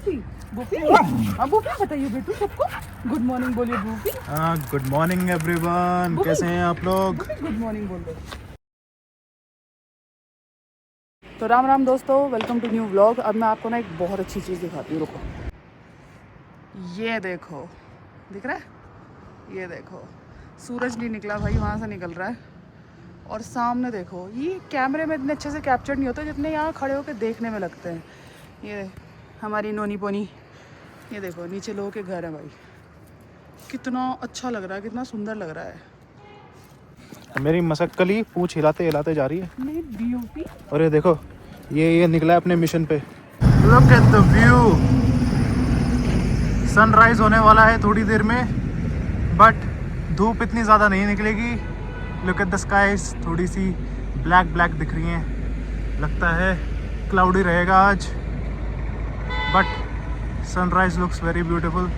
बूफी बूफी हाँ बूफी बताइए बेटू सबको गुड मॉर्निंग बोलिए बूफी। हाँ गुड मॉर्निंग एवरीवन, कैसे हैं आप लोग? गुड मॉर्निंग बोल दो। तो राम राम दोस्तों, वेलकम टू न्यू व्लॉग। अब मैं आपको ना एक बहुत अच्छी चीज़ दिखाती हूँ, रुको। ये देखो, दिख रहा है? ये देखो, सूरज नहीं निकला भाई, वहाँ से निकल रहा है। और सामने देखो, ये कैमरे में इतने अच्छे से कैप्चर नहीं होते जितने यहाँ खड़े होकर देखने में लगते हैं। ये हमारी नोनी पोनी, ये देखो नीचे लोगों के घर है भाई। कितना अच्छा लग रहा है, कितना सुंदर लग रहा है। मेरी मसक्कली पूंछ हिलाते हिलाते जा रही है। नहीं ब्यूटी। और ये देखो, ये निकला है अपने मिशन पे। Look at the view. Sunrise होने वाला है थोड़ी देर में, बट धूप इतनी ज़्यादा नहीं निकलेगी। लुक एट द स्काईज, थोड़ी सी ब्लैक ब्लैक दिख रही हैं। लगता है क्लाउडी रहेगा आज, but sunrise looks very beautiful.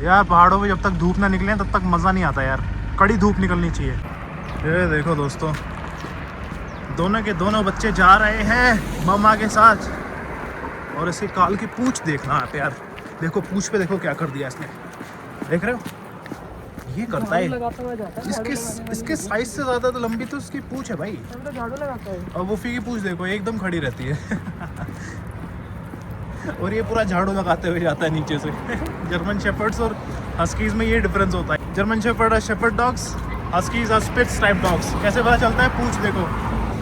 यार पहाड़ों पे जब तक धूप ना निकले तब तक मज़ा नहीं आता यार, कड़ी धूप निकलनी चाहिए। ये देखो दोस्तों, दोनों के दोनों बच्चे जा रहे हैं मम्मा के साथ। और इसके काल की पूंछ देखना आप यार, देखो पूंछ पे देखो क्या कर दिया इसने, देख रहे हो? ये करता है इसके साइज से ज़्यादा तो लंबी तो उसकी पूंछ है भाई। झाड़ू लगाता है। और वूफी की पूंछ देखो एकदम खड़ी रहती है। और ये पूरा झाड़ू लगाते हुए जाता है नीचे से। जर्मन शेपर्ड्स और हस्कीज में ये डिफरेंस होता है। जर्मन शेपर्ड और शेपर्ड डॉग्स, हस्कीज और स्पिट्स टाइप डॉग्स। कैसे पता चलता है? पूंछ देखो,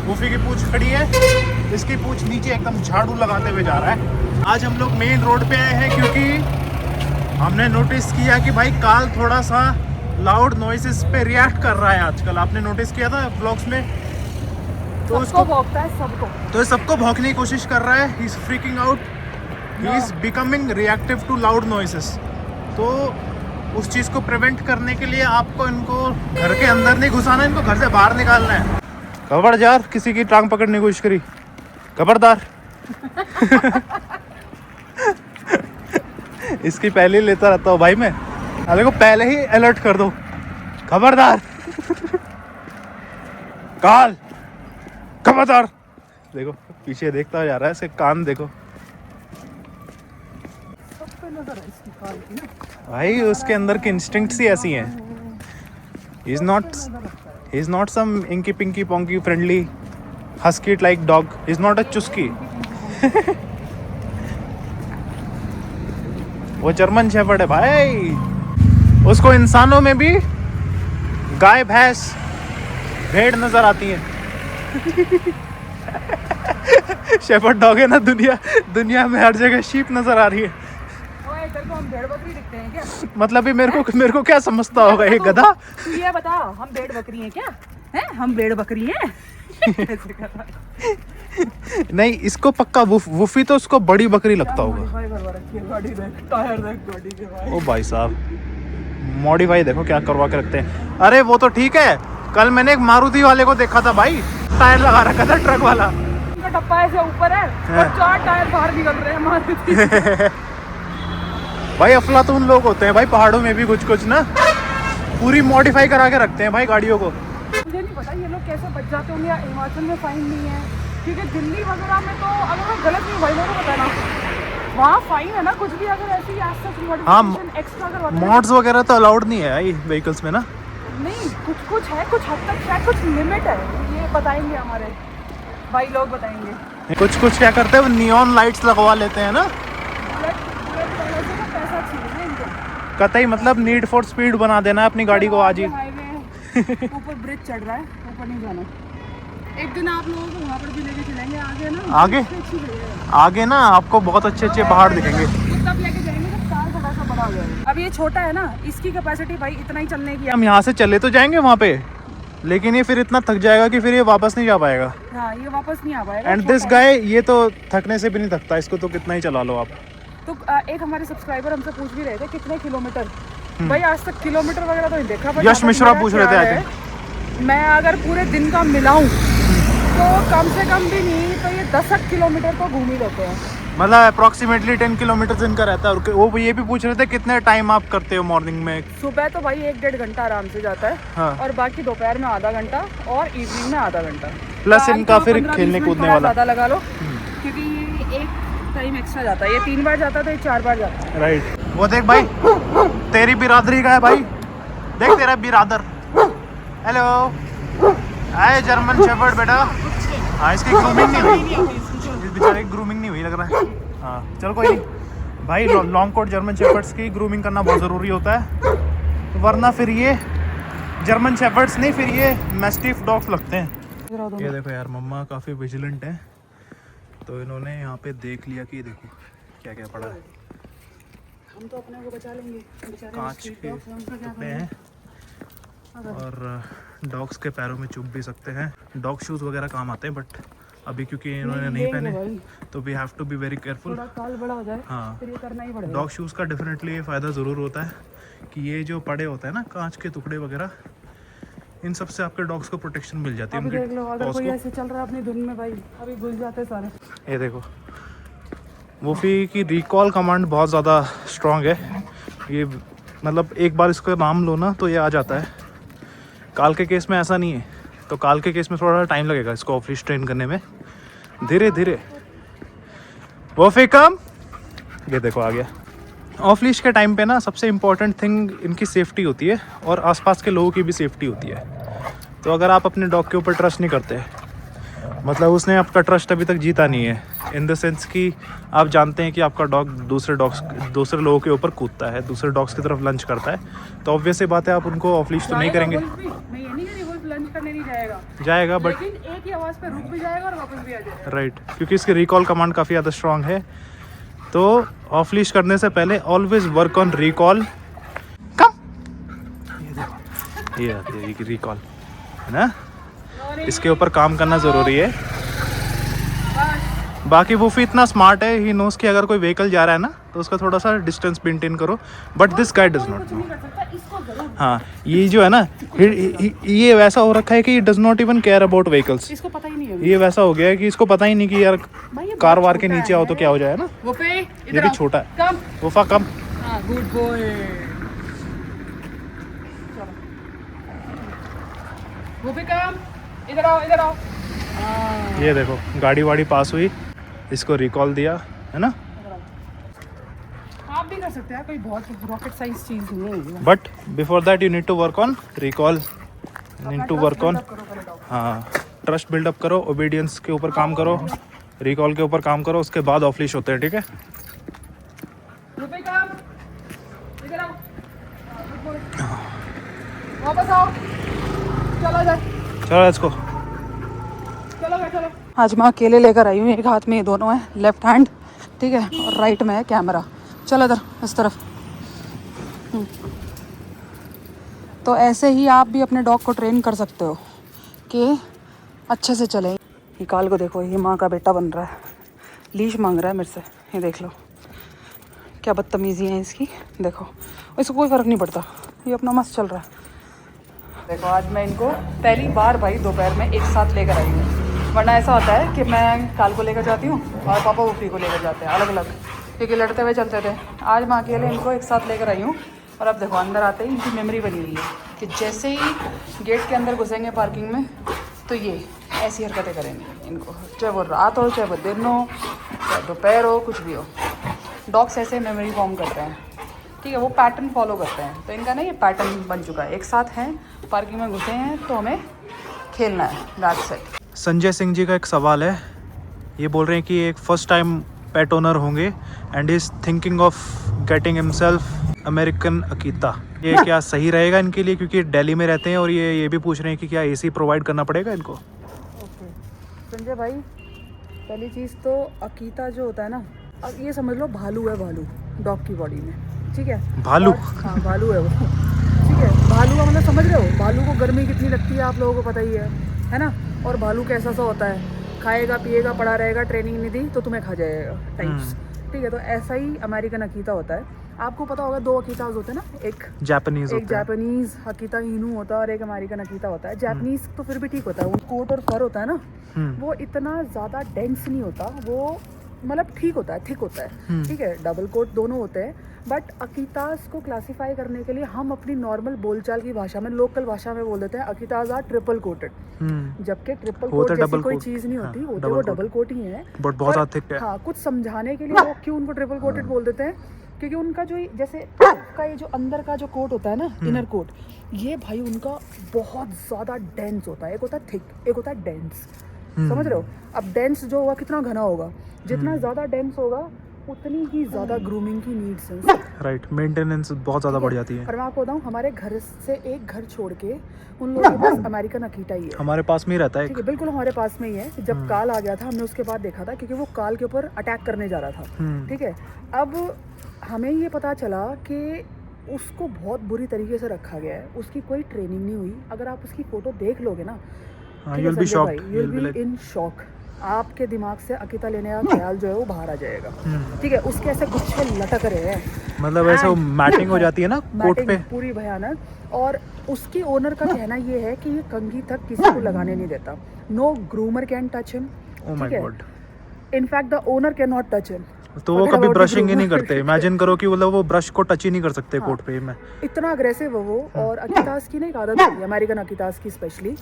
वूफी की पूंछ खड़ी है, इसकी पूंछ नीचे एकदम झाड़ू लगाते हुए जा रहा है। आज हम लोग मेन रोड पे आए हैं क्योंकि हमने नोटिस किया कि भाई काल थोड़ा सा लाउड नॉइसेस पे रिएक्ट कर रहा है आजकल। आपने नोटिस किया था व्लॉग्स में? तो उसको भौंकता है सबको, तो सबको भौंकने की कोशिश कर रहा है। He is freaking out, he is becoming reactive to loud noises. तो उस चीज़ को प्रिवेंट करने के लिए आपको इनको घर के अंदर नहीं घुसाना, इनको घर से बाहर निकालना है। खबरदार, किसी की टांग पकड़ने की कोशिश करी, खबरदार। इसकी पहले ही लेता रहता हूँ भाई मैं, अरे को पहले ही अलर्ट कर दो, खबरदार। काल, खबरदार। देखो पीछे देखता जा रहा है, इसके कान देखो भाई, उसके अंदर की इंस्टिंक्ट्स ही ऐसी हैं। He is not some inky pinky ponky friendly husky like dog, is not a चुस्की। वो जर्मन शेफर्ड है भाई। उसको इंसानों में भी गाय भैंस भेड़ नजर आती है। शेफर्ड डॉग है ना, दुनिया में हर जगह शीप नजर आ रही है। हम भेड़ बकरी दिखते हैं क्या? मतलब भी मेरे को क्या समझता होगा ये गधा? तू ये बता, हम भेड़ बकरी हैं क्या? हैं? हम भेड़ बकरी हैं? नहीं, इसको पक्का वूफी तो उसको बड़ी बकरी लगता होगा। ओ भाई साहब, मॉडिफाई देखो क्या करवा के रखते हैं। अरे वो तो ठीक है, कल मैंने एक मारुति वाले को देखा था भाई, टायर लगा रखा था ट्रक वाला। डब्बा ऐसे ऊपर है और 4 टायर बाहर निकल रहे हैं मारुति। भाई अफलातून लोग होते हैं भाई पहाड़ों में भी, कुछ ना पूरी मॉडिफाई करा के रखते हैं भाई गाड़ियों को। मुझे नहीं पता ये लोग कैसे बच जाते होंगे। हिमाचल में फाइन नहीं है, क्योंकि दिल्ली वगैरह में तो अगर मैं गलत नहीं भाई लोगों को बताना, वहाँ फाइन है ना कुछ भी अगर ऐसी एक्स्ट्रा करवाते हैं। मॉड्स वगैरह तो अलाउड नहीं है भाई व्हीकल्स में ना। नहीं, कुछ है, कुछ हद तक शायद कुछ लिमिट है, ये बताएंगे हमारे भाई लोग बताएंगे। कुछ क्या करते हैं, नियॉन लाइट्स लगवा लेते हैं ना, कतई मतलब नीड फॉर स्पीड बना देना है अपनी गाड़ी को आज ही। ऊपर ब्रिज चढ़ रहा है, ऊपर नहीं जाना। एक दिन आप लोगों को वहाँ पर भी लेके चलेंगे, आगे ना आगे ना आपको बहुत अच्छे पहाड़ दिखेंगे। तब लेके जाएंगे जब कार थोड़ा सा बड़ा हो जाएगा। अब ये छोटा है ना, इसकी कैपेसिटी भाई इतना ही चलने की। हम यहाँ से चले तो जाएंगे वहाँ पे, लेकिन ये फिर इतना थक जाएगा कि फिर ये वापस नहीं जा पाएगा। हाँ, ये वापस नहीं आ पाएगा। एंड दिस गाय, ये तो थकने से भी नहीं थकता, इसको तो कितना ही चला लो आप। तो एक हमारे सब्सक्राइबर हमसे पूछ भी रहे थे कितने किलोमीटर। भाई आज तक किलोमीटर वगैरह तो नहीं देखा। यश मिश्रा पूछ रहे थे आज। मैं अगर पूरे दिन का मिलाऊं तो कम से कम भी नहीं तो ये 10 किलोमीटर तो घूम ही लेते हैं। मतलब अप्रोक्सीमेटली 10 किलोमीटर इनका रहता है। और वो ये भी पूछ रहे थे कितने टाइम आप करते हो मॉर्निंग में? सुबह तो भाई 1-1.5 घंटा आराम से जाता है। हाँ। और बाकी दोपहर में आधा घंटा और इवनिंग में आधा घंटा। प्लस इनका फिर खेलने कूदने वाला ज़्यादा लगा लो, क्योंकि एक टाइम एक्स्ट्रा जाता है। ये 3 बार जाता है तो ये 4 बार जाता है। राइट। वो देख भाई, तेरी बिरादरी का है भाई, देख तेरा बिरादर। हेलो, आए जर्मन शेफर्ड बेटा। हाँ, इसकी ग्रूमिंग नहीं हुई, इस बेचारे की ग्रूमिंग नहीं हुई लग रहा है। हाँ चल कोई नहीं भाई, लॉन्ग कोट जर्मन शेफर्ड्स की ग्रूमिंग करना बहुत ज़रूरी होता है, वरना फिर ये जर्मन शेफर्ड्स नहीं, फिर ये मैस्टिफ डॉग्स लगते हैं। ये देखो यार, मम्मा काफ़ी विजिलेंट है, तो इन्होंने यहाँ पे देख लिया कि देखो क्या क्या पड़ा है। हम तो अपने को बचा लेंगे, कांच के टुकड़े हैं और डॉग्स के पैरों में चुभ भी सकते हैं। डॉग शूज़ वगैरह काम आते हैं, बट अभी क्योंकि इन्होंने नहीं पहने तो we have to be very careful. थोड़ा काल बड़ा हो जाए हाँ, फिर ये करना ही पड़ेगा। डॉग शूज़ का डेफिनेटली ये फ़ायदा ज़रूर होता है कि ये जो पड़े होते हैं ना कांच के टुकड़े वगैरह, इन सब से आपके डॉग्स को प्रोटेक्शन मिल जाती है। अभी देख लो, अगर कोई ऐसे चल रहा है अपनी धुन में भाई, अभी घुस जाते सारे। ये देखो, वूफी की रिकॉल कमांड बहुत ज़्यादा स्ट्रॉन्ग है। ये मतलब एक बार इसका नाम लो ना तो ये आ जाता है। काल के केस में ऐसा नहीं है, तो काल के केस में थोड़ा टाइम लगेगा इसको ऑफ लीश ट्रेन करने में, धीरे धीरे। वूफी कम, ये देखो आ गया। ऑफ लीश के टाइम पे ना सबसे इम्पॉर्टेंट थिंग इनकी सेफ्टी होती है और आसपास के लोगों की भी सेफ्टी होती है। तो अगर आप अपने डॉग के ऊपर ट्रस्ट नहीं करते, मतलब उसने आपका ट्रस्ट अभी तक जीता नहीं है, इन द सेंस कि आप जानते हैं कि आपका डॉग दूसरे लोगों के ऊपर कूदता है, दूसरे डॉग्स की तरफ लंच करता है, तो ऑब्वियस सी बात है आप उनको ऑफ लीश तो नहीं करेंगे। मैं ये नहीं कह रही वुल्फ लंच करने नहीं जाएगा बट लेकिन एक ही आवाज़ पे रुक भी जाएगा और वापस भी आ जाएगा। राइट, क्योंकि इसकी रिकॉल कमांड काफ़ी ज़्यादा स्ट्रॉन्ग है। तो ऑफ लीश करने से पहले ऑलवेज वर्क ऑन रिकॉल। कम, ये रिकॉल है ना, इसके ऊपर काम करना ज़रूरी है। बाकी वूफी इतना स्मार्ट है, ही नोस कि अगर कोई व्हीकल जा रहा है ना तो उसका थोड़ा सा डिस्टेंस मेंटेन करो, but this guy does not know. हाँ, ये जो है ना, ये वैसा हो रखा है कि does not even care about vehicles. इसको पता ही नहीं है। ये वैसा हो गया है कि इसको पता ही नहीं कि यार कार वार के नीचे आओ तो क्या हो जाए ना। वो पे ये भी छोटा है। वूफा कम। Good boy. वो पे कम, इधर आओ इधर आओ। ये देखो गाड़ी वाड़ी पास हुई, इसको रिकॉल दिया है ना। आप भी कर सकते हैं, कोई बहुत रॉकेट साइंस चीज नहीं है। But before that you need to work on recall, need to work on. हाँ, ट्रस्ट बिल्डअप करो, ओबीडियंस के ऊपर काम करो, रिकॉल के ऊपर काम करो, उसके बाद ऑफ लीश होते हैं, ठीक है। वापस आओ, चलो जा, चलो लेट्स गो। आज मैं अकेले लेकर आई हूँ, एक हाथ में ये दोनों है, लेफ्ट हैंड, ठीक है, और राइट में है कैमरा। चलो इधर इस तरफ। तो ऐसे ही आप भी अपने डॉग को ट्रेन कर सकते हो कि अच्छे से चले। ये काल को देखो, ये माँ का बेटा बन रहा है, लीश मांग रहा है मेरे से। ये देख लो क्या बदतमीज़ी है इसकी, देखो इसको कोई फ़र्क नहीं पड़ता, ये अपना मस्त चल रहा है। देखो आज मैं इनको पहली बार भाई दोपहर में एक साथ लेकर आई हूँ, वरना ऐसा होता है कि मैं काल को लेकर जाती हूँ और पापा वूफी को लेकर जाते हैं अलग अलग, क्योंकि लड़ते हुए चलते थे। आज मैं अकेले इनको एक साथ लेकर आई हूँ। और अब देखो अंदर आते ही इनकी मेमोरी बनी हुई है कि जैसे ही गेट के अंदर घुसेंगे पार्किंग में तो ये ऐसी हरकतें करेंगे इनको, चाहे वो रात हो, चाहे वो दिन हो, चाहे दोपहर हो, कुछ भी हो। डॉग्स ऐसे मेमोरी फॉर्म करते हैं, ठीक है, वो पैटर्न फॉलो करते हैं। तो इनका ना ये पैटर्न बन चुका है, एक साथ हैं, पार्किंग में घुसे हैं तो हमें खेलना है, दैट्स इट। संजय सिंह जी का एक सवाल है, ये बोल रहे हैं कि एक फर्स्ट टाइम पेट ओनर होंगे and is thinking of getting himself American Akita. ये क्या सही रहेगा इनके लिए, क्योंकि दिल्ली में रहते हैं और ये भी पूछ रहे हैं कि क्या एसी प्रोवाइड करना पड़ेगा इनको। ओके संजय भाई, पहली चीज़ तो अकीता जो होता है ना, अब ये समझ लो भालू है, भालू डॉग की बॉडी में, ठीक है, भालू। हाँ भालू है वो, ठीक है। भालू का मतलब समझ रहे हो, भालू को गर्मी कितनी लगती है आप लोगों को पता ही है ना। और भालू कैसा सा होता है, खाएगा पिएगा पड़ा रहेगा, ट्रेनिंग नहीं दी तो तुम्हें खा जाएगा टाइप्स, ठीक है। तो ऐसा ही अमेरिकन अकीता होता है। आपको पता होगा 2 अकीताज होते हैं ना, एक जापानीज अकीता इनू होता है और एक अमेरिकन अकीता होता है। जापानीज तो फिर भी ठीक होता है, वो कोट और फर होता है ना, वो इतना ज़्यादा डेंस नहीं होता, वो मतलब ठीक होता है, थिक होता है, ठीक है, डबल कोट दोनों होते हैं। बट अकीतास को क्लासीफाई करने के लिए हम अपनी नॉर्मल बोलचाल की भाषा में, लोकल भाषा में बोल देते हैं अकीतास आर ट्रिपल कोटेड, जबकि ट्रिपल कोट जैसी कोई चीज़ नहीं होती, होते वो डबल कोट ही है, बट बहुत ज़्यादा थिक है। हाँ, कुछ समझाने के लिए वो क्यों उनको ट्रिपल कोटेड बोल देते हैं, क्योंकि उनका जो जैसे का ये जो अंदर का जो कोट होता है ना, इनर कोट, ये भाई उनका बहुत ज़्यादा डेंस होता है। एक होता है थिक, एक होता है डेंस, समझ रहे हो। अब डेंस जो होगा कितना घना होगा, जितना ज़्यादा डेंस होगा उतनी ही ज़्यादा ग्रूमिंग की नीड्स हैं, राइट, मेंटेनेंस बहुत ज़्यादा बढ़ जाती है। और मैं आपको बताऊँ, हमारे घर से एक घर छोड़ के उन लोगों के पास अमेरिकन अकीता ही है, हमारे पास में ही रहता है, ठीक है, बिल्कुल हमारे पास में ही है। जब काल आ गया था हमने उसके बाद देखा था, क्योंकि वो काल के ऊपर अटैक करने जा रहा था, ठीक है। अब हमें ये पता चला कि उसको बहुत बुरी तरीके से रखा गया है, उसकी कोई ट्रेनिंग नहीं हुई। अगर आप उसकी फ़ोटो देख लोगे ना, you will be shocked, you will be in shock. आपके दिमाग से अकीता लेने का ख्याल जो है वो बाहर आ जाएगा, ठीक है। उसके ऐसे गुच्छे लटक रहे हैं, मतलब ऐसे वो मैटिंग हो जाती है ना कोट पे, पूरी भयानक। और उसके ओनर का कहना ये है कि ये कंघी तक किसी को लगाने नहीं देता, no groomer can touch him, oh my God. In fact the owner cannot touch him. तो वो कभी ब्रशिंग ही नहीं करते, इमेजिन करो कि वो ब्रश को टच ही नहीं कर सकते कोट पे में, इतना अग्रेसिव है वो। और अकीतास की ना एक आदत होती है, अमेरिकन अकीतास की स्पेशली,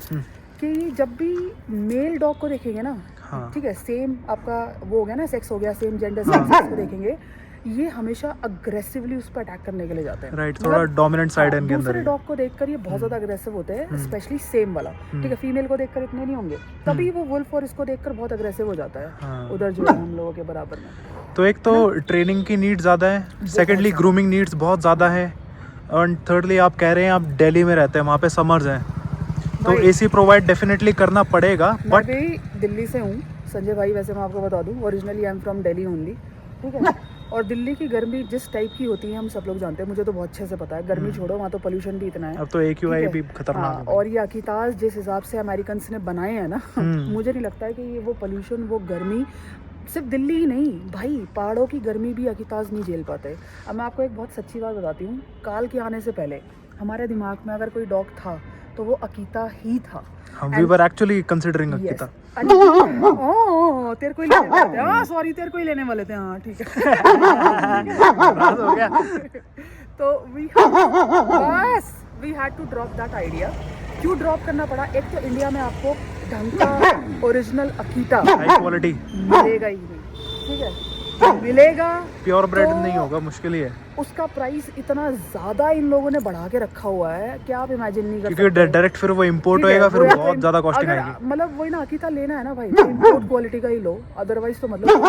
कि जब भी मेल डॉग को देखेंगे ना, ठीक है, सेम आपका वो हो गया ना, सेक्स हो गया, सेम जेंडर सेक्स को देखेंगे, ये हमेशा अग्रेसिवली उस पर अटैक करने के लिए जाते हैं, राइट, थोड़ा डोमिनेंट साइड है इनके अंदर। दूसरे डॉग को देखकर ये बहुत ज्यादा अग्रेसिव होते हैं, स्पेशली सेम वाला, ठीक है। फीमेल को देखकर इतने नहीं होंगे, तभी वो वुल्फ और इसको देखकर बहुत अग्रेसिव हो जाता है, उधर जो है हम लोगों के बराबर में। तो एक तो ट्रेनिंग की नीड ज़्यादा है, सेकेंडली ग्रूमिंग नीड्स बहुत ज़्यादा है, और थर्डली आप कह रहे हैं आप दिल्ली में रहते हैं, वहाँ पे समर्स हैं, तो एसी प्रोवाइड डेफिनेटली करना पड़ेगा। बट मैं भी दिल्ली से हूँ संजय भाई, वैसे मैं आपको बता दूँ, originally I am from Delhi only, ठीक है। और दिल्ली की गर्मी जिस टाइप की होती है हम सब लोग जानते हैं, मुझे तो बहुत अच्छे से पता है। गर्मी छोड़ो, वहाँ तो पोल्यूशन भी इतना है, अब तो AQI भी खतरनाक है। और ये अकीतास जिस हिसाब से अमेरिकन ने बनाए हैं ना, मुझे नहीं लगता है कि ये वो पोल्यूशन, वो गर्मी सिर्फ दिल्ली ही नहीं भाई, पहाड़ों की गर्मी भी अकीतास नहीं झेल पाते। अब मैं आपको एक बहुत सच्ची बात बताती हूँ, काल के आने से पहले हमारे दिमाग में अगर कोई डॉग था तो वो अकीता ही था। We were actually considering Akita. Oh, तेरे को ही लेने वाले थे, हाँ सॉरी, तेरे को ही लेने वाले थे, हाँ ठीक है। हो गया। तो we had to drop that idea। क्यों ड्रॉप करना पड़ा? एक तो इंडिया में आपको ढंग का ओरिजिनल अकीता हाई क्वालिटी मिलेगा ही नहीं, ठीक है, मिलेगा प्योर ब्रेड तो नहीं होगा, मुश्किल ही है। उसका प्राइस इतना ज़्यादा इन लोगों ने बढ़ा के रखा हुआ है कि आप इमेजिन नहीं कर सकते, क्योंकि डायरेक्ट फिर वो इंपोर्ट होएगा, फिर बहुत ज़्यादा कॉस्टिंग आएगी। मतलब वही ना, अकीता लेना है ना भाई, इंपोर्ट क्वालिटी का ही लो, अदरवाइज तो मतलब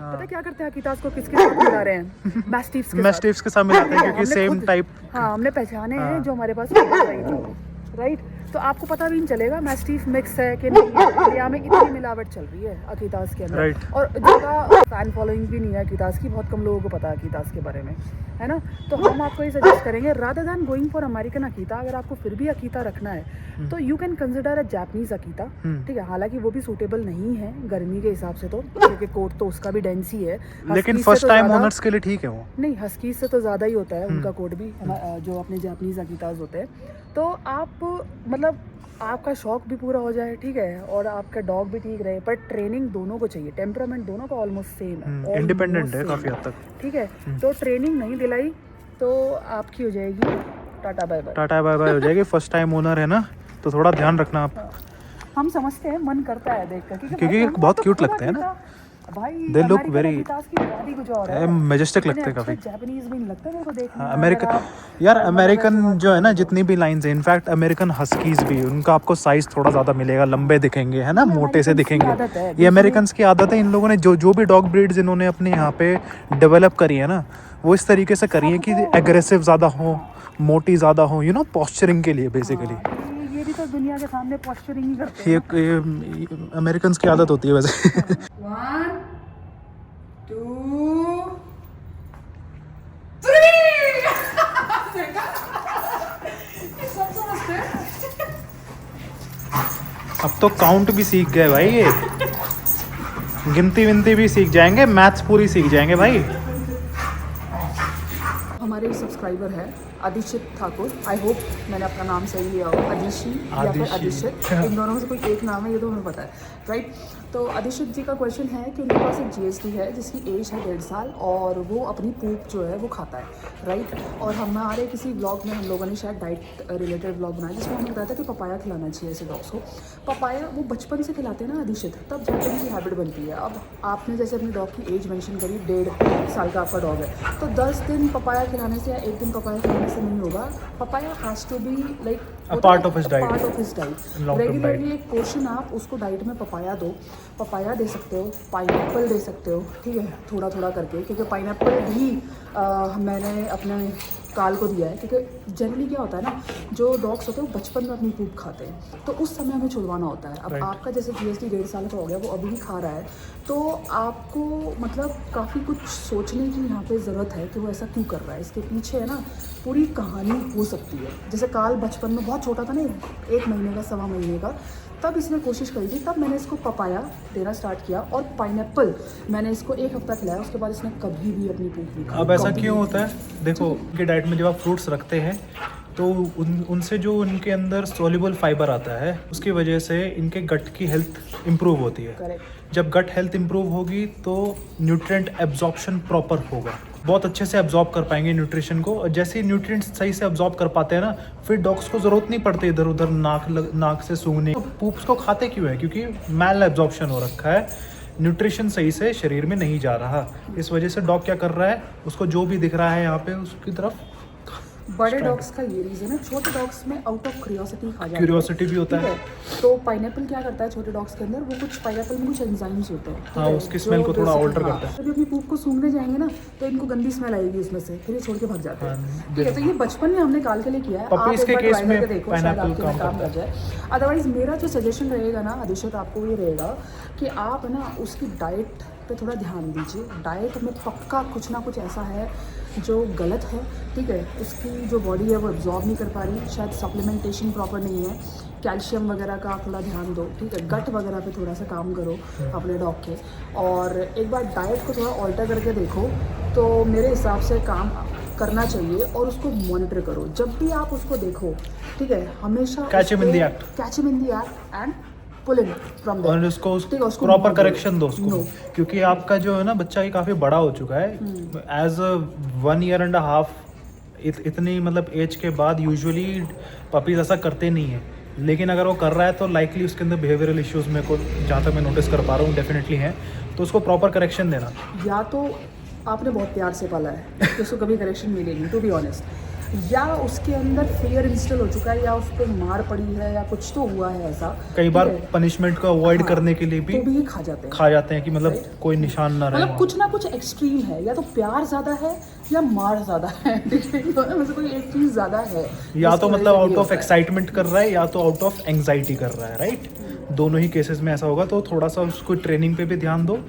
पता क्या करते हैं अकीतास को किसके साथ मिला रहे हैं? मैस्टिफ्स के साथ मिलाते हैं, क्योंकि सेम टाइप, हाँ, हमने पहचाने हैं जो हमारे पास, राइट। तो आपको पता भी नहीं चलेगा मैस्टिफ मिक्स है कि नहीं है। इंडिया में इतनी मिलावट चल रही है अकीतास के अंदर, और ज़्यादा फैन फॉलोइंग भी नहीं है अकीतास की, बहुत कम लोगों को पता है अकीतास के बारे में, है ना। तो हम आपको ये सजेस्ट करेंगे, rather than going for American Akita, अगर आपको फिर भी अकीता रखना है तो you can consider a Japanese Akita, ठीक है। हालांकि वो भी सूटेबल नहीं है गर्मी के हिसाब से, तो क्योंकि कोट तो उसका भी डेंस ही है, लेकिन फर्स्ट टाइम ओनर्स के लिए ठीक है वो। नहीं, हस्कीज से तो ज़्यादा ही होता है उनका कोट भी, जो अपने जापानीज अकीताज होते हैं। तो आप मतलब आपका शौक भी पूरा हो जाए, ठीक है, और आपका डॉग भी ठीक रहे, पर ट्रेनिंग दोनों को चाहिए, टेम्परामेंट दोनों का ऑलमोस्ट सेम है, इंडिपेंडेंट है काफ़ी हद तक, ठीक है। तो ट्रेनिंग नहीं दिलाई तो आपकी हो जाएगी tata bye bye, tata bye bye हो जाएगी। फर्स्ट टाइम ओनर है ना, तो थोड़ा ध्यान रखना आप। हम समझते हैं, मन करता है देखकर, क्योंकि बहुत क्यूट लगते हैं ना भाई, दे लुक वेरी मैजेस्टिक लगते हैं काफी। जापानीज भी नहीं लगता मेरे को देखने में। अमेरिकन यार, अमेरिकन जो है ना, जितनी भी लाइंस है, इनफैक्ट अमेरिकन हस्कीज भी, उनका आपको साइज थोड़ा ज़्यादा मिलेगा, लंबे दिखेंगे, है ना, मोटे से दिखेंगे। ये अमेरिकन की आदत है, इन लोगों ने जो भी डॉग ब्रीड्स इन्होंने अपने यहाँ पे डेवलप करी है ना, वो इस तरीके से करी है कि एग्रेसिव ज़्यादा हो, मोटी ज़्यादा हो, यू नो, पॉस्चरिंग के लिए बेसिकली। ये भी तो दुनिया के सामने पॉस्चरिंग ही करते हैं। ये अमेरिकन की आदत होती है वैसे। 1 2 3 अब तो काउंट भी सीख गए भाई, ये गिनती विनती भी सीख जाएंगे, मैथ्स पूरी सीख जाएंगे भाई। हमारे सब्सक्राइबर है अधिशित ठाकुर, आई होप मैंने अपना नाम सही लिया हो, अधिशी या फिर अधिशित, इन दोनों में से कोई एक नाम है, ये तो हमें पता है, राइट। तो अधिशित जी का क्वेश्चन है कि उनके पास एक GST है जिसकी एज है 1.5 साल और वो अपनी पूप जो है वो खाता है, राइट। और हमारे किसी ब्लॉग में हम लोगों ने शायद डाइट रिलेटेड ब्लॉग बनाया जिसमें हमने बताया था कि पपाया खिलाना चाहिए ऐसे डॉग्स को। पपाया वो बचपन से खिलाते हैं ना अधिशित, तब जाकर उनकी हैबिट बनती है। अब आपने जैसे अपनी डॉग की एज मेंशन करी, 1.5 साल का आपका डॉग है, तो 10 दिन पपाया खिलाने से या 1 दिन पपाया खिलाने से नहीं होगा। Papaya has to be like part of his diet, regularly एक पोर्शन आप उसको डाइट में पपाया दो, पपाया दे सकते हो, पाइनएप्पल दे सकते हो, ठीक है, थोड़ा थोड़ा करके, क्योंकि पाइनएप्पल भी मैंने अपने काल को दिया है, क्योंकि जनरली क्या होता है ना, जो डॉग्स होते हैं वो बचपन में अपनी पूप खाते हैं, तो उस समय हमें छुड़वाना होता है। अब आपका जैसे GST 1.5 साल का हो गया, वो अभी भी खा रहा है, तो आपको मतलब काफ़ी कुछ सोचने की यहाँ पे ज़रूरत है कि वो ऐसा क्यों कर रहा है। इसके पीछे है ना पूरी कहानी हो सकती है। जैसे काल बचपन में बहुत छोटा था ना, 1 महीने का, 1.25 महीने का, तब इसने कोशिश करी थी, तब मैंने इसको पपाया देना स्टार्ट किया और पाइनएप्पल मैंने इसको 1 हफ्ता खिलाया, उसके बाद इसने कभी भी अपनी पूप नहीं खाई। अब ऐसा क्यों होता है? देखो, उनके डाइट में जब आप फ्रूट्स रखते हैं तो उनसे जो उनके अंदर सोल्यूबल फाइबर आता है, उसकी वजह से इनके गट की हेल्थ इम्प्रूव होती है। करेक्ट। जब गट हेल्थ इम्प्रूव होगी तो न्यूट्रिएंट एब्जॉर्प्शन प्रॉपर होगा, बहुत अच्छे से एब्जॉर्ब कर पाएंगे न्यूट्रिशन को। और जैसे ही न्यूट्रिएंट्स सही से एब्जॉर्ब कर पाते हैं ना, फिर डॉग्स को ज़रूरत नहीं पड़ती इधर उधर नाक से सूंघने। पूप्स को खाते क्यों है? क्योंकि मैल एब्जॉर्प्शन हो रखा है, न्यूट्रिशन सही से शरीर में नहीं जा रहा। इस वजह से डॉग क्या कर रहा है, उसको जो भी दिख रहा है यहाँ पे उसकी तरफ। बड़े डॉग्स का ये रीज़न है, छोटे डॉग्स में आउट ऑफ क्यूरियोसिटी खा जाते हैं। क्यूरियोसिटी भी होता है। तो पाइनएप्पल क्या करता है छोटे डॉग्स के अंदर, वो कुछ पाइनएप्पल में कुछ एंजाइम्स होते हैं, हाँ, उसकी स्मेल को थोड़ा ऑल्टर करता है। जब अपनी पूप को सूंघने जाएंगे ना तो इनको गंदी स्मेल आएगी उसमें से, फिर ये छोड़ के भाग जाते हैं। ठीक है, तो ये बचपन में हमने काल के लिए किया है। आप एक बार ट्राई करके देखो, शायद आपके में काम कर जाए। अदरवाइज मेरा जो सजेशन रहेगा ना अधिशित, आपको ये रहेगा कि आप ना उसकी डाइट पे थोड़ा ध्यान दीजिए। डाइट में पक्का कुछ ना कुछ ऐसा है जो गलत है, ठीक है। उसकी जो बॉडी है वो एब्जॉर्ब नहीं कर पा रही, शायद सप्लीमेंटेशन प्रॉपर नहीं है, कैल्शियम वगैरह का आप थोड़ा ध्यान दो, ठीक है। गट वगैरह पे थोड़ा सा काम करो अपने डॉग के, और एक बार डाइट को थोड़ा ऑल्टर करके देखो, तो मेरे हिसाब से काम करना चाहिए। और उसको मॉनिटर करो जब भी आप उसको देखो, ठीक है, हमेशा catch him in the act and pull in from there, और उसको प्रॉपर करेक्शन दो उसको। क्योंकि आपका जो है ना बच्चा ये काफ़ी बड़ा हो चुका है, एज 1.5 ईयर इतनी मतलब एज के बाद यूजुअली पपीज ऐसा करते नहीं है, लेकिन अगर वो कर रहा है तो लाइकली उसके अंदर बिहेवियरल इश्यूज मेरे को जहाँ तक मैं नोटिस कर पा रहा हूँ डेफिनेटली हैं। तो उसको प्रॉपर करेक्शन देना। या तो आपने बहुत प्यार से पाला है तो उसको कभी करेक्शन मिलेगी, टू बी ऑनेस्ट, या उसके अंदर फियर इंस्टॉल हो चुका है, या उस पर मार पड़ी है, या कुछ तो हुआ है ऐसा। कई बार पनिशमेंट को अवॉइड करने के लिए तो भी खा जाते हैं कि मतलब कोई निशान ना रहे। मतलब कुछ ना कुछ एक्सट्रीम है, या तो प्यार ज़्यादा है या मार ज़्यादा है, दोनों में से कोई एक चीज़ ज़्यादा है। या तो मतलब आउट ऑफ एक्साइटमेंट कर रहा है या तो आउट ऑफ एंग्जाइटी कर रहा है, राइट। दोनों ही केसेस में ऐसा होगा। तो थोड़ा सा उसको ट्रेनिंग पे भी ध्यान दो,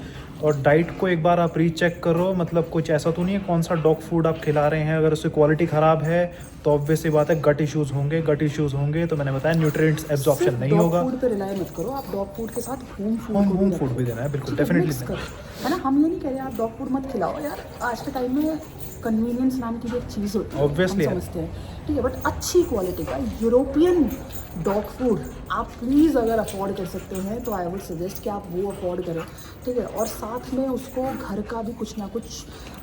और डाइट को एक बार आप रीचेक करो। मतलब कुछ ऐसा तो नहीं है कौन सा डॉग फूड आप खिला रहे हैं, अगर उसकी क्वालिटी ख़राब है तो ऑब्वियस सी बात है गट इश्यूज़ होंगे। तो मैंने बताया न्यूट्रिएंट्स एब्जॉर्प्शन नहीं होगा। फूड पे रिलाई मत करो, आप डॉग फूड के साथ होम फूड भी देना है, बिल्कुल डेफिनेटली है ना। हम ये नहीं कह रहे आप डॉग फूड मत खिलाओ यार, आज के टाइम में कन्वीनियंस नाम की एक चीज़ होती है, ऑब्वियसली समझते हैं, ठीक है। बट अच्छी क्वालिटी का यूरोपियन डॉग फूड आप प्लीज़ अगर अफोर्ड कर सकते हैं तो आई वुड सजेस्ट कि आप वो अफोर्ड करें, ठीक है। और साथ में उसको घर का भी कुछ ना कुछ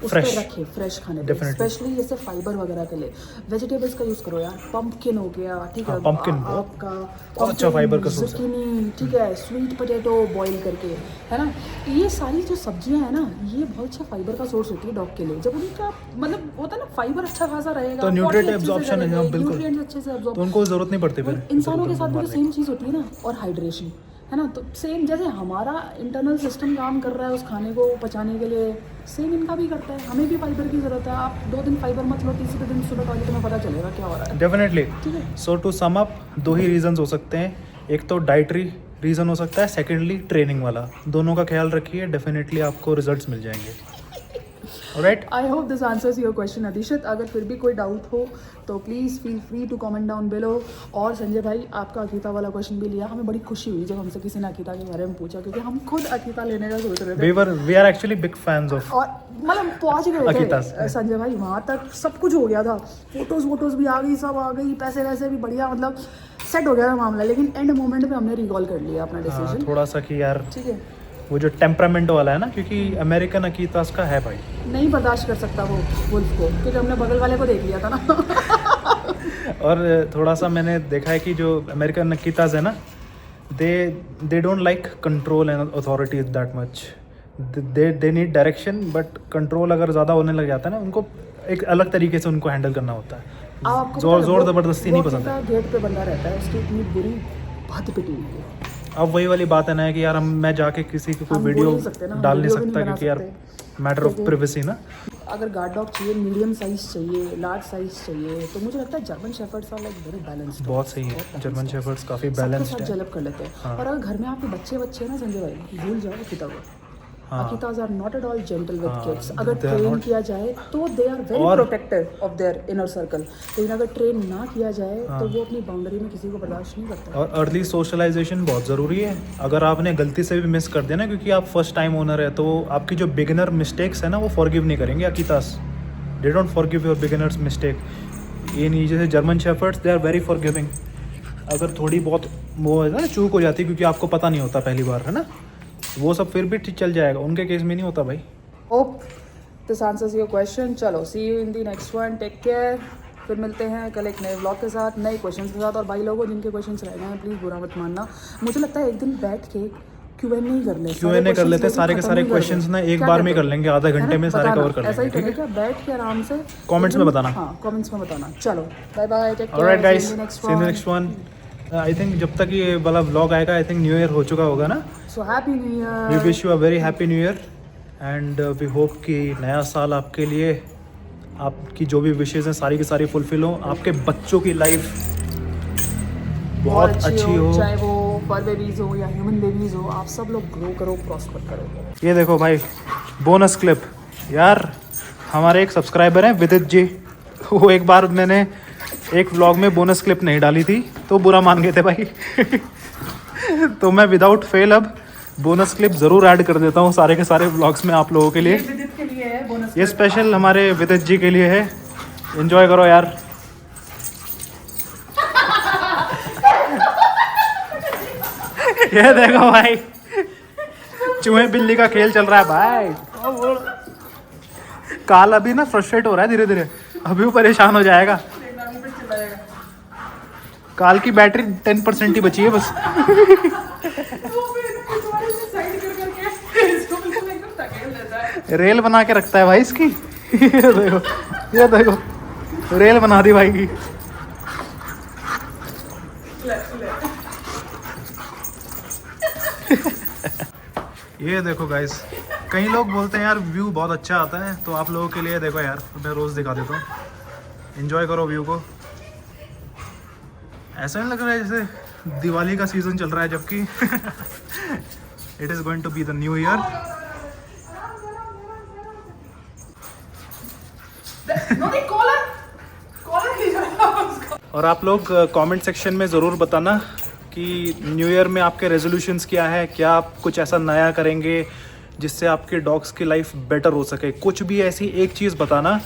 उस पर रखें, फ्रेश खाने पे, स्पेशली जैसे फाइबर वगैरह के लिए वेजिटेबल्स का यूज़ करो यार। पंपकिन हो गया, ठीक है, पंपकिन आपका अच्छा फाइबर का सोर्स है, जुकीनी, ठीक है, स्वीट पोटैटो बॉईल करके, है ना। ये सारी जो सब्जियां हैं ना, ये बहुत अच्छा फाइबर का सोर्स होती है डॉग के लिए। जब उनका मतलब होता है ना फाइबर अच्छा खासा रहेगा तो न्यूट्रिएंट एब्जॉर्प्शन है, बिल्कुल अच्छे से एब्जॉर्ब, तो उनको ज़रूरत नहीं पड़ती। फिर इंसानों के साथ भी तो सेम चीज़ होती है ना, और हाइड्रेशन, है ना। तो सेम जैसे हमारा इंटरनल सिस्टम काम कर रहा है उस खाने को पचाने के लिए, सेम इनका भी करता है। हमें भी फाइबर की ज़रूरत है। आप 2 दिन फाइबर मत लो, तीसरे दिन सुबह टॉयलेट में पता चलेगा क्या हो रहा है। डेफिनेटली। ठीक है। सो टू सम अप, 2 ही रीजंस हो सकते हैं, एक तो डाइटरी रीज़न हो सकता है, सेकेंडली ट्रेनिंग वाला। दोनों का ख्याल रखिए, डेफिनेटली आपको रिजल्ट्स मिल जाएंगे। Right. I hope this answers your question अदिशत। अगर फिर भी कोई डाउट हो तो please feel free to comment down below. और संजय भाई, आपका अकीता वाला क्वेश्चन भी लिया, हमें बड़ी खुशी हुई जब हमसे किसी ने अकीता के बारे में पूछा, क्योंकि हम खुद अकीता लेने का सोच रहे थे। We are actually big fans of और मतलब पहुंच गए अकीतास। थे संजय भाई, वहाँ तक सब कुछ हो गया था, फोटोज़ भी आ गई, सब आ गई, पैसे वैसे भी बढ़िया, मतलब सेट हो गया था मामला। लेकिन एंड मोमेंट पे हमने रिकॉल कर लिया अपना डिसीजन। थोड़ा सा कि यार ठीक है, वो जो टेम्परामेंट वाला है ना, क्योंकि अमेरिकन अकीतास का है भाई, नहीं बर्दाश्त कर सकता वो वुल्फ को, क्योंकि हमने बगल वाले को देख लिया था ना। और थोड़ा सा मैंने देखा है कि जो अमेरिकन अकीतास है ना, they don't like control and authority that much. They need direction, but control अगर ज़्यादा होने लग जाता है ना, उनको एक अलग तरीके से उनको हैंडल करना होता है। आपको जोर ज़बरदस्ती नहीं पसंद है। गेट पे बंदा रहता है, उसकी इतनी बुरी बात पिटी हुई है। अब वही वाली बात है ना कि यार मैं जाके किसी की कोई हम वीडियो बोल नहीं सकते ना, हम डाल नहीं वीडियो भी सकता, नहीं बना क्योंकि यार सकते। मैटर ऑफ प्रिवेसी ना। अगर गार्ड डॉग चाहिए, मीडियम साइज चाहिए, लार्ज साइज चाहिए, तो मुझे लगता है German shepherds are like very balanced. बहुत सही है, जर्मन शेफर्ड्स काफ़ी बैलेंस्ड है। डेवलप कर लेते हैं। हाँ। और अगर घर में आपके बच्चे हैं ना संजय भाई, भूल जाओ अकीता को। हाँ। Akitas are not at all gentle with हाँ, किड्स। अगर they are ट्रेन not- किया जाए तो दे आर वेरी और- protective of their inner circle. लेकिन अगर ट्रेन ना किया जाए तो वो अपनी बाउंड्री में किसी को बर्दाश्त नहीं करता। और अर्ली सोशलाइजेशन बहुत ज़रूरी है। अगर आपने गलती से भी मिस कर दिया ना, क्योंकि आप फर्स्ट टाइम ओनर है, तो आपकी जो बिगिनर मिस्टेक्स है ना, वो फॉरगिव नहीं करेंगे Akitas. They don't forgive your beginners mistake. ये नहीं, जैसे German shepherds, they are very forgiving. अगर थोड़ी बहुत वो है ना चूक हो जाती है, क्योंकि आपको पता नहीं होता पहली बार, है ना, वो सब फिर भी ठीक चल जाएगा। उनके केस में नहीं होता भाई। Hope this answers your question. चलो, see you in the next one, take care. फिर मिलते हैं कल एक नए व्लॉग के साथ, नए क्वेश्चंस के साथ। और भाई लोगों, जिनके क्वेश्चंस रह गए हैं प्लीज़ बुरा मत मानना। मुझे लगता है एक दिन बैठ के Q&A कर ले, Q&A कर लेते हैं, सारे के सारे क्वेश्चंस ना एक बार में कर लेंगे, आधा घंटे में सारे कवर कर ऐसा ही लेंगे। ठीक करें है, क्या, बैठ के आराम से कमेंट्स में बताना। हाँ, कमेंट्स में बताना। चलो bye bye, take care, alright guys, see you see you next one. I think जब तक ये वाला व्लॉग आएगा, आई थिंक न्यू ईयर हो चुका होगा ना। So happy new year. We wish you a very happy new year and we hope कि नया साल आपके लिए, आपकी जो भी विशेज़ हैं सारी की सारी फुलफिल हो। आपके बच्चों की लाइफ बहुत अच्छी हो, चाहे वो फर बेबीज हो या ह्यूमन बेबीज हो, आप सब लोग ग्रो करो, प्रॉस्पर करो। ये देखो भाई, बोनस क्लिप यार, हमारे एक सब्सक्राइबर हैं विदित जी, वो एक बार मैंने एक व्लॉग में बोनस क्लिप नहीं डाली थी तो बुरा मान गए थे भाई। तो मैं विदाउट फेल अब बोनस क्लिप ज़रूर ऐड कर देता हूँ सारे के सारे व्लॉग्स में आप लोगों के लिए। विदित के लिए है बोनस। ये स्पेशल हमारे विदित जी के लिए है, एंजॉय करो यार। ये देखो भाई, चूहे बिल्ली का खेल चल रहा है भाई। काल अभी ना फ्रस्ट्रेट हो रहा है धीरे धीरे, अभी वो परेशान हो जाएगा। काल की बैटरी 10% ही बची है बस। रेल बना के रखता है भाई इसकी। ये देखो रेल बना दी भाई की। ये देखो गाइस, कई लोग बोलते हैं यार व्यू बहुत अच्छा आता है, तो आप लोगों के लिए देखो यार, मैं रोज़ दिखा देता हूँ। एंजॉय करो व्यू को। ऐसा नहीं लग रहा है जैसे दिवाली का सीज़न चल रहा है, जबकि it is going to be the new year. और आप लोग कमेंट सेक्शन में ज़रूर बताना कि न्यू ईयर में आपके रेजोल्यूशंस क्या है, क्या आप कुछ ऐसा नया करेंगे जिससे आपके डॉग्स की लाइफ बेटर हो सके। कुछ भी ऐसी एक चीज़ बताना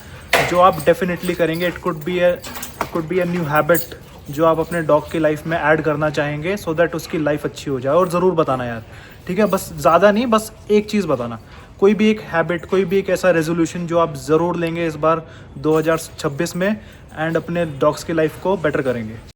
जो आप डेफिनेटली करेंगे। It could be a new habit जो आप अपने डॉग की लाइफ में ऐड करना चाहेंगे, सो दैट उसकी लाइफ अच्छी हो जाए। और ज़रूर बताना यार, ठीक है, बस ज़्यादा नहीं, बस एक चीज़ बताना, कोई भी एक हैबिट, कोई भी एक ऐसा रेजोल्यूशन जो आप ज़रूर लेंगे इस बार 2026 में एंड अपने डॉग्स की लाइफ को बेटर करेंगे।